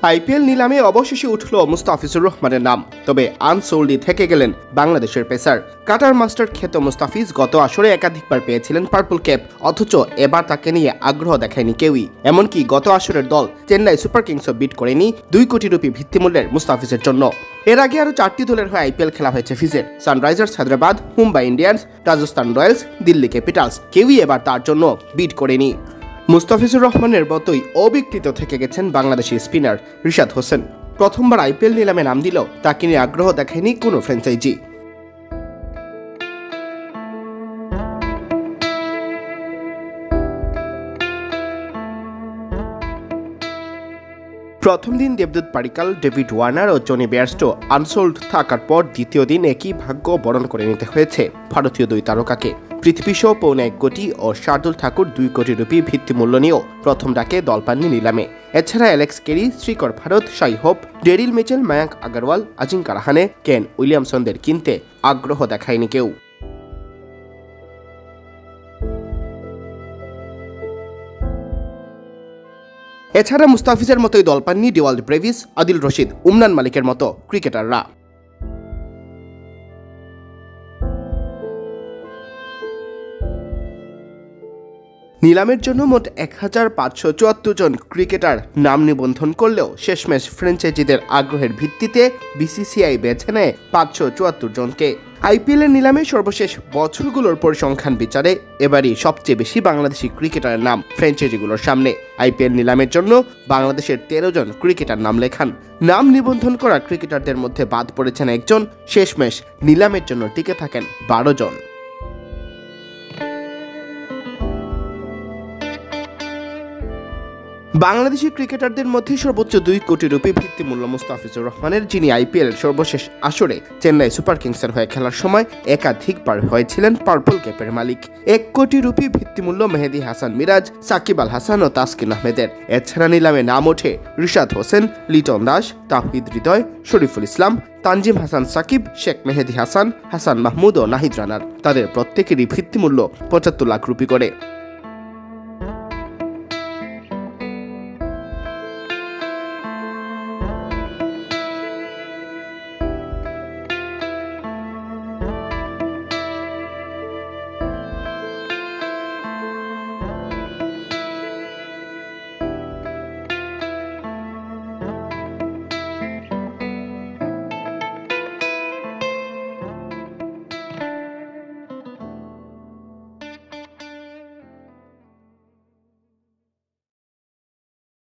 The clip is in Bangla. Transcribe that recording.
আইপিএল নিলামে অবশেষে উঠল মুস্তাফিজুর রহমানের নাম, তবে আনসোল্ডই থেকে গেলেন বাংলাদেশের পেসার। কাটার মাস্টার খ্যাত মুস্তাফিজ গত আসরে একাধিকবার পেয়েছিলেন পার্পল ক্যাপ, অথচ এবার তাকে নিয়ে আগ্রহ দেখায়নি কেউই। এমনকি গত আসরের দল চেন্নাই সুপার কিংসও বিট করেনি 2 কোটি রুপি ভিত্তিমূল্যের মুস্তাফিজের জন্য। এর আগে আরও 4টি দলের হয়ে আইপিএল খেলা হয়েছে ফিজের। Sunrisers Hyderabad, Mumbai Indians, Rajasthan Royals, Delhi Capitals, কেউই এবার তার জন্য বিট করেনি। মুস্তাফিজুর রহমানের মতোই অবিকৃত থেকে গেছেন বাংলাদেশি স্পিনার রিশাদ হোসেন। প্রথমবার আইপিএল নিলামে নাম দিলেও তাকে নিয়ে আগ্রহ দেখায়নি কোনো ফ্র্যাঞ্চাইজি। প্রথম দিন দেবদূত পাডিক্কাল, ডেভিড ওয়ার্নার ও জনি বেয়ারস্টো আনসোল্ড থাকার পর দ্বিতীয় দিন একই ভাগ্য বরণ করে নিতে হয়েছে ভারতীয় 2 তারকাকে। পৃথ্বী শো 1.25 কোটি ও শার্দুল ঠাকুর 2 কোটি রুপি ভিত্তিমূল্য নিয়েও প্রথম ডাকে দল পাননি নিলামে। এছাড়া Alex Carey, Srikar Bharat, Shai Hope, Daryl Mitchell, Mayank Agarwal, Ajinkya Rahane, Kane উইলিয়ামসনদের কিনতে আগ্রহ দেখায়নি কেউ। এছাড়া মুস্তাফিজের মতোই দল পাননি ডিওয়াল্ড ব্রেভিস, আদিল রশিদ, উমরান মালিকের মতো ক্রিকেটাররা। নিলামের জন্য মোট 1574 জন ক্রিকেটার নাম নিবন্ধন করলেও শেষমেশ ফ্র্যাঞ্চাইজিদের আগ্রহের ভিত্তিতে বিসিসিআই বেছে নেয় 574 জনকে। আইপিএলের নিলামে সর্বশেষ বছরগুলোর পরিসংখ্যান বিচারে এবারই সবচেয়ে বেশি বাংলাদেশি ক্রিকেটারের নাম ফ্র্যাঞ্চাইজিগুলোর সামনে। আইপিএল নিলামের জন্য বাংলাদেশের 13 জন ক্রিকেটার নাম লেখান। নাম নিবন্ধন করা ক্রিকেটারদের মধ্যে বাদ পড়েছেন একজন, শেষমেশ নিলামের জন্য টিকে থাকেন 12 জন। বাংলাদেশি ক্রিকেটারদের মধ্যে সর্বোচ্চ 2 কোটি রুপি ভিত্তিমূল্য মুস্তাফিজুর রহমানের, যিনি আইপিএলের সর্বশেষ আসরে চেন্নাই সুপার কিংসের হয়ে খেলার সময় একাধিকবার হয়েছিলেন পার্পল ক্যাপের মালিক। 1 কোটি রুপি ভিত্তিমূল্য মেহেদী হাসান মিরাজ, সাকিব আল হাসান ও তাসকিন আহমেদের। এছাড়া নিলামে নাম ওঠে রিশাদ হোসেন, লিটন দাস, তাওহিদ হৃদয়, শরীফুল ইসলাম, তানজিম হাসান সাকিব, শেখ মেহেদী হাসান, হাসান মাহমুদ ও নাহিদ রানার। তাদের প্রত্যেকেরই ভিত্তিমূল্য 75 লাখ রুপি করে।